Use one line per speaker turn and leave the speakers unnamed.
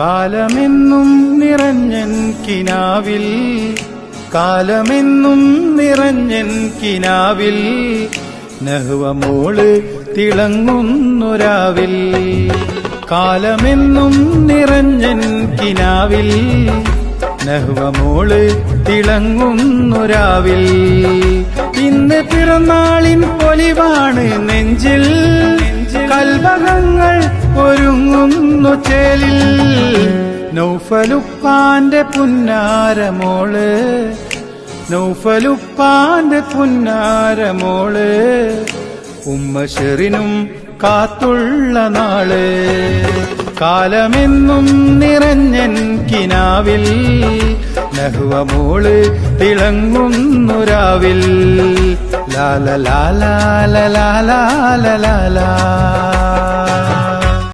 കാലമെന്നും നിറഞ്ഞൻ കിനാവിൽ, കാലമെന്നും നിറഞ്ഞൻ കിനാവിൽ, നഹ്വ മോള് തിളങ്ങുന്നൊരാവിൽ. കാലമെന്നും നിറഞ്ഞൻ കിനാവിൽ, നഹ്വ മോള് തിളങ്ങുന്നൊരാവിൽ. ഇന്ന് പിറന്നാളിൻ പൊലിവാണ് നെഞ്ചിൽ, കൽബകങ്ങൾ ഒരുങ്ങുന്നു ചേലിൽ. നൗഫലുപ്പാന്റെ പുന്നാരമോള്, നൗഫലുപ്പാന്റെ പുന്നാരമോള്, ഉമ്മ ഷെറിനും കാത്തുള്ള നാള്. കാലമെന്നും നിറഞ്ഞൻ കിനാവിൽ, നഹ്വ മോള് തിളങ്ങുന്നൊരാവിൽ. ലാല ലാല ലാല ലാല ലാല.